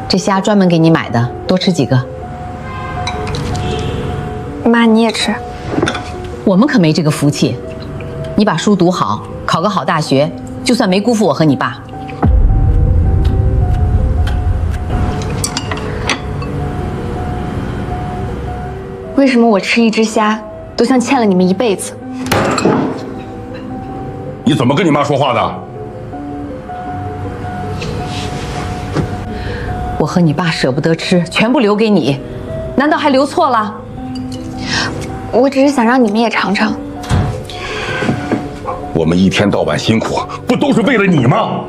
这虾专门给你买的，多吃几个。妈，你也吃。我们可没这个福气。你把书读好，考个好大学，就算没辜负我和你爸。为什么我吃一只虾都像欠了你们一辈子？你怎么跟你妈说话的？我和你爸舍不得吃，全部留给你，难道还留错了？我只是想让你们也尝尝。我们一天到晚辛苦，不都是为了你吗？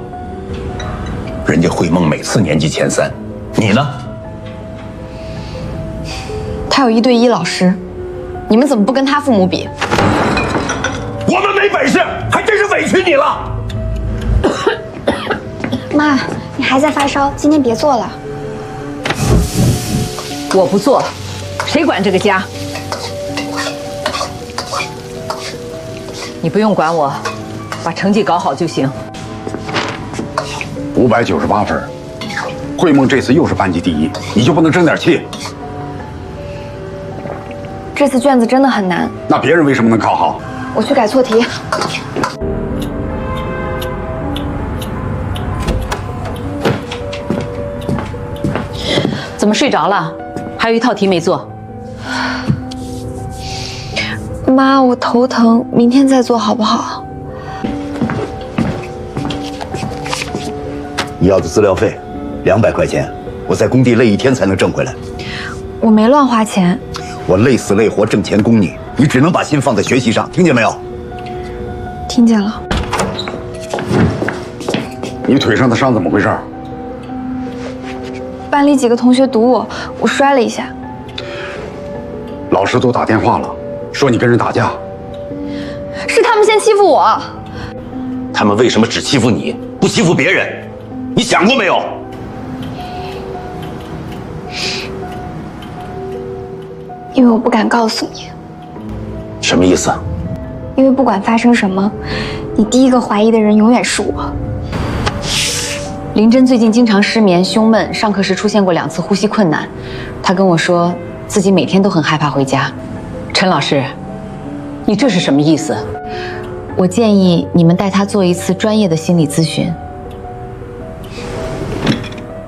人家慧梦每次年级前3，你呢？他有1对1老师，你们怎么不跟他父母比？我们没本事，还真是委屈你了。妈，你还在发烧，今天别做了。我不做，谁管这个家？你不用管我，把成绩搞好就行。598分，慧梦这次又是班级第1，你就不能争点气？这次卷子真的很难，那别人为什么能考好？我去改错题。怎么睡着了？还有一套题没做。妈，我头疼，明天再做好不好？你要的资料费200块钱，我在工地累1天才能挣回来。我没乱花钱。我累死累活挣钱供你，你只能把心放在学习上，听见没有？听见了。你腿上的伤怎么回事？班里几个同学堵我，我摔了一下。老师都打电话了，说你跟人打架。是他们先欺负我。他们为什么只欺负你，不欺负别人？你想过没有？因为我不敢告诉你。什么意思？因为不管发生什么，你第一个怀疑的人永远是我。林真最近经常失眠、胸闷，上课时出现过2次呼吸困难。她跟我说，自己每天都很害怕回家。陈老师，你这是什么意思？我建议你们带她做一次专业的心理咨询。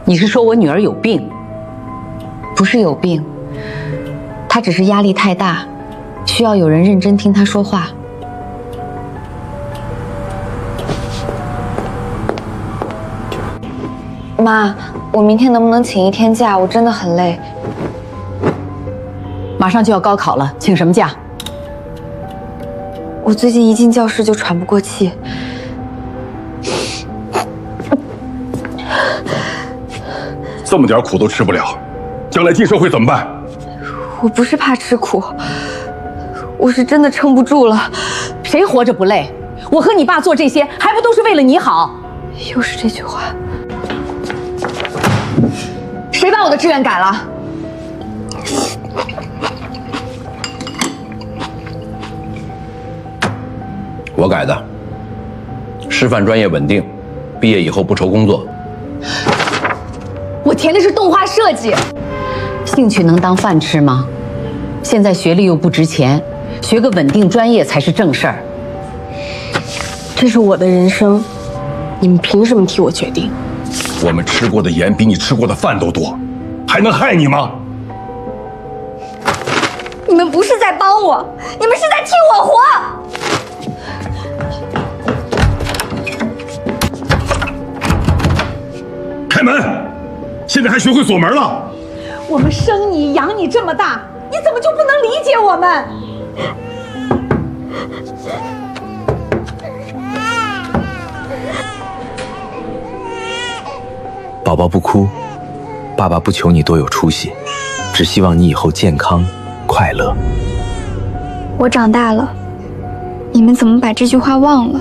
你是说我女儿有病？不是有病，她只是压力太大，需要有人认真听她说话。妈，我明天能不能请1天假？我真的很累。马上就要高考了，请什么假？我最近一进教室就喘不过气。这么点苦都吃不了，将来进社会怎么办？我不是怕吃苦，我是真的撑不住了。谁活着不累？我和你爸做这些，还不都是为了你好？又是这句话。谁把我的志愿改了？我改的。师范专业稳定，毕业以后不愁工作。我填的是动画设计。兴趣能当饭吃吗？现在学历又不值钱，学个稳定专业才是正事儿。这是我的人生，你们凭什么替我决定？我们吃过的盐比你吃过的饭都多，还能害你吗？你们不是在帮我，你们是在替我活。开门！现在还学会锁门了？我们生你养你这么大，你怎么就不能理解我们？宝宝不哭，爸爸不求你多有出息，只希望你以后健康快乐。我长大了，你们怎么把这句话忘了？